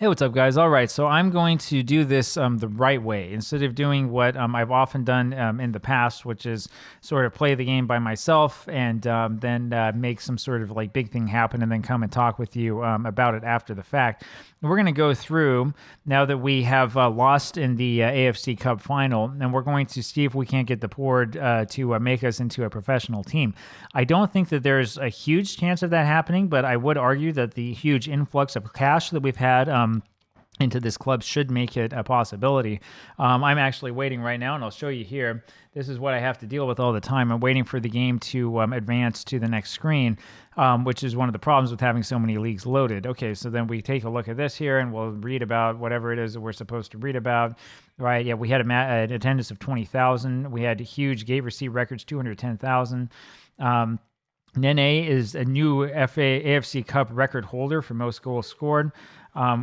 Hey, what's up, guys? All right, so I'm going to do this the right way. Instead of doing what I've often done in the past, which is sort of play the game by myself and then make some sort of like big thing happen and then come and talk with you about it after the fact. We're going to go through now that we have lost in the AFC Cup final, and we're going to see if we can't get the board to make us into a professional team. I don't think that there's a huge chance of that happening, but I would argue that the huge influx of cash that we've had into this club should make it a possibility. I'm actually waiting right now, and I'll show you here. This is what I have to deal with all the time. I'm waiting for the game to advance to the next screen, which is one of the problems with having so many leagues loaded. Okay, so then we take a look at this here, and we'll read about whatever it is that we're supposed to read about. Right, yeah, we had an attendance of 20,000. We had huge gate receipt records, 210,000. Nene is a new AFC Cup record holder for most goals scored.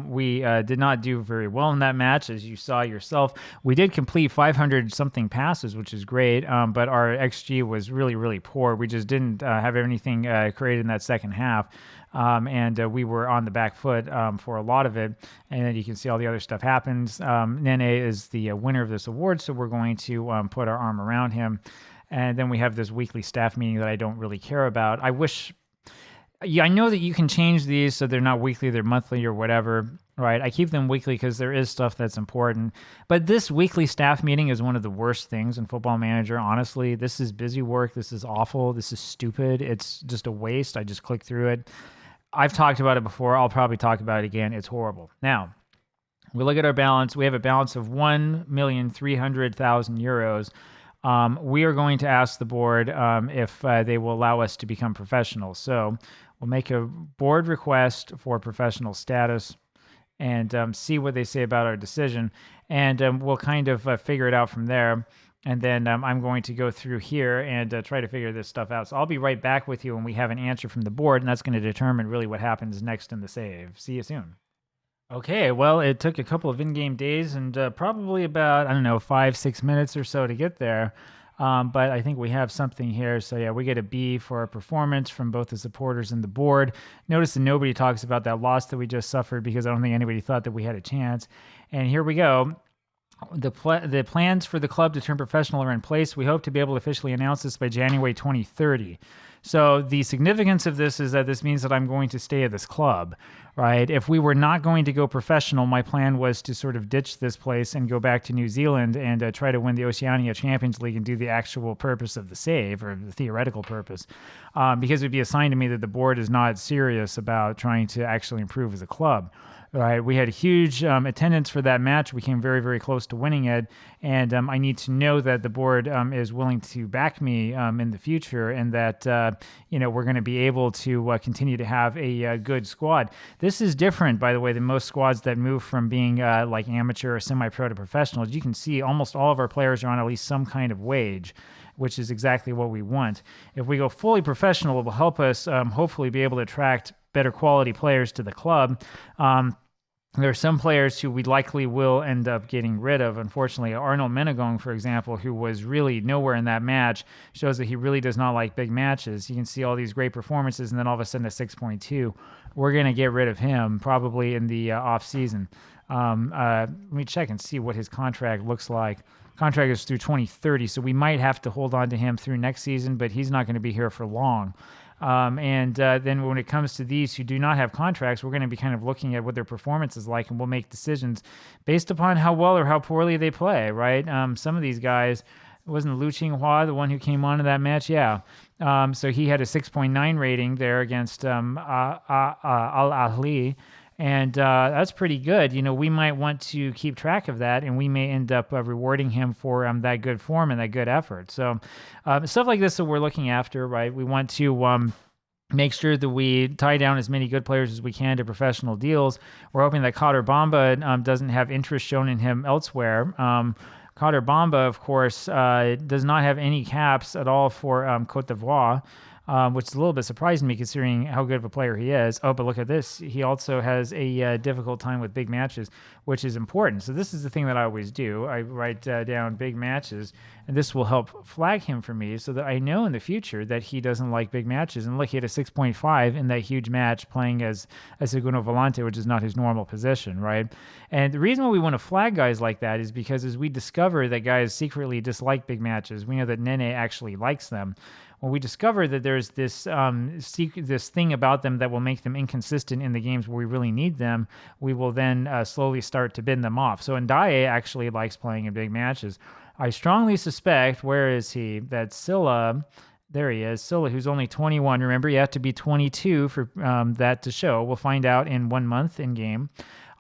We did not do very well in that match, as you saw yourself. We did complete 500 something passes, which is great, but our XG was really, really poor. We just didn't have anything created in that second half. And we were on the back foot for a lot of it. And then you can see all the other stuff happens. Nene is the winner of this award, so we're going to put our arm around him. And then we have this weekly staff meeting that I don't really care about. I know that you can change these so they're not weekly, they're monthly or whatever, right? I keep them weekly because there is stuff that's important. But this weekly staff meeting is one of the worst things in Football Manager, honestly. This is busy work. This is awful. This is stupid. It's just a waste. I just click through it. I've talked about it before. I'll probably talk about it again. It's horrible. Now, we look at our balance. We have a balance of 1,300,000 euros. We are going to ask the board if they will allow us to become professionals. So we'll make a board request for professional status and see what they say about our decision. And we'll kind of figure it out from there. And then I'm going to go through here and try to figure this stuff out. So I'll be right back with you when we have an answer from the board, and that's going to determine really what happens next in the save. See you soon. Okay, well, it took a couple of in-game days and probably about, 5-6 minutes or so to get there. But I think we have something here. So yeah, we get a B for our performance from both the supporters and the board. Notice that nobody talks about that loss that we just suffered because I don't think anybody thought that we had a chance. And here we go. The plans for the club to turn professional are in place. We hope to be able to officially announce this by January 2030. So the significance of this is that this means that I'm going to stay at this club, right? If we were not going to go professional, my plan was to sort of ditch this place and go back to New Zealand and try to win the Oceania Champions League and do the actual purpose of the save, or the theoretical purpose, because it would be a sign to me that the board is not serious about trying to actually improve as a club. Right, we had a huge attendance for that match. We came very, very close to winning it, and I need to know that the board is willing to back me in the future, and that we're going to be able to continue to have a good squad. This is different, by the way, than most squads that move from being like amateur or semi-pro to professional. As you can see, almost all of our players are on at least some kind of wage, which is exactly what we want. If we go fully professional, it will help us hopefully be able to attract better quality players to the club. There are some players who we likely will end up getting rid of. Unfortunately, Arnold Menegong, for example, who was really nowhere in that match, shows that he really does not like big matches. You can see all these great performances, and then all of a sudden a 6.2. We're going to get rid of him probably in the off season. Let me check and see what his contract looks like. Contract is through 2030, so we might have to hold on to him through next season, but he's not going to be here for long. And then when it comes to these who do not have contracts, we're going to be kind of looking at what their performance is like, and we'll make decisions based upon how well or how poorly they play, right? Some of these guys, wasn't Lu Qinghua the one who came on in that match? Yeah. So he had a 6.9 rating there against Al Ahly. And that's pretty good. We might want to keep track of that, and we may end up rewarding him for that good form and that good effort. So stuff like this that we're looking after, right? We want to make sure that we tie down as many good players as we can to professional deals. We're hoping that Cotter Bamba doesn't have interest shown in him elsewhere. Cotter Bamba, of course, does not have any caps at all for Côte d'Ivoire. which is a little bit surprising to me considering how good of a player he is. Oh, but look at this. He also has a difficult time with big matches, which is important. So this is the thing that I always do. I write down big matches, and this will help flag him for me so that I know in the future that he doesn't like big matches. And look, he had a 6.5 in that huge match playing as a segundo volante, which is not his normal position, right? And the reason why we want to flag guys like that is because as we discover that guys secretly dislike big matches, we know that Nene actually likes them. When we discover that there's this this thing about them that will make them inconsistent in the games where we really need them, we will then slowly start to bin them off. So Ndaye actually likes playing in big matches. I strongly suspect, where is he, that Silla, there he is, Silla, who's only 21. Remember, you have to be 22 for that to show. We'll find out in 1 month in game.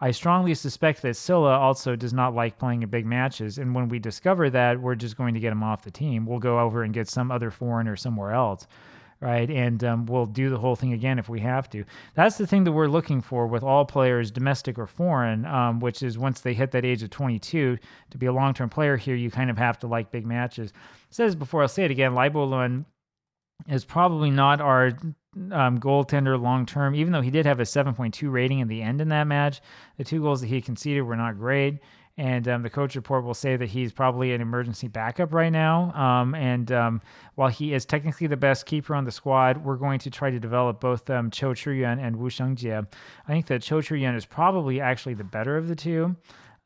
I strongly suspect that Silla also does not like playing in big matches, and when we discover that, we're just going to get him off the team. We'll go over and get some other foreigner somewhere else, right? And we'll do the whole thing again if we have to. That's the thing that we're looking for with all players, domestic or foreign, which is once they hit that age of 22, to be a long-term player here, you kind of have to like big matches. It says before, I'll say it again, Laibo Lun is probably not our goaltender long term, even though he did have a 7.2 rating in the end in that match. The 2 goals that he conceded were not great. And the coach report will say that he's probably an emergency backup right now. While he is technically the best keeper on the squad, we're going to try to develop both Cho Chiyuan and Wu Shengjie. I think that Cho Chiyuan is probably actually the better of the two.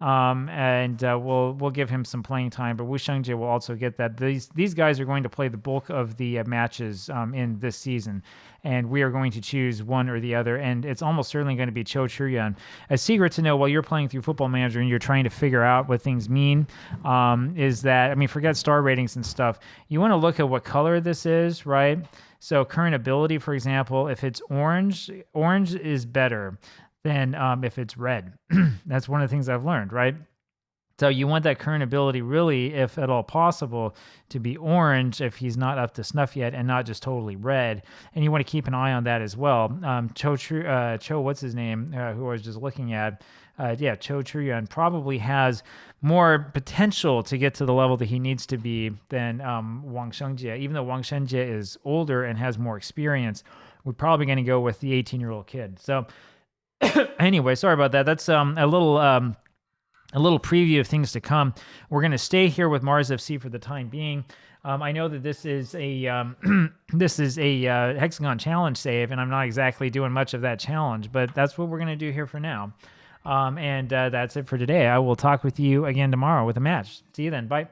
We'll give him some playing time, but Wu Shengjie will also get that. These guys are going to play the bulk of the matches in this season, and we are going to choose one or the other, and it's almost certainly going to be Cho Chiyuan. A secret to know while you're playing through Football Manager and you're trying to figure out what things mean is that, I mean, forget star ratings and stuff. You want to look at what color this is, right? So current ability, for example, if it's orange is better than if it's red. That's one of the things I've learned, right? So you want that current ability really, if at all possible, to be orange if he's not up to snuff yet and not just totally red. And you want to keep an eye on that as well. Cho, what's his name, who I was just looking at, Cho Chiyuan probably has more potential to get to the level that he needs to be than Wang Shengjie. Even though Wang Shengjie is older and has more experience, we're probably going to go with the 18-year-old kid. So anyway, sorry about that. That's a little preview of things to come. We're going to stay here with Mars FC for the time being. I know that this is a Hexagon challenge save, and I'm not exactly doing much of that challenge, but that's what we're going to do here for now. That's it for today. I will talk with you again tomorrow with a match. See you then. Bye.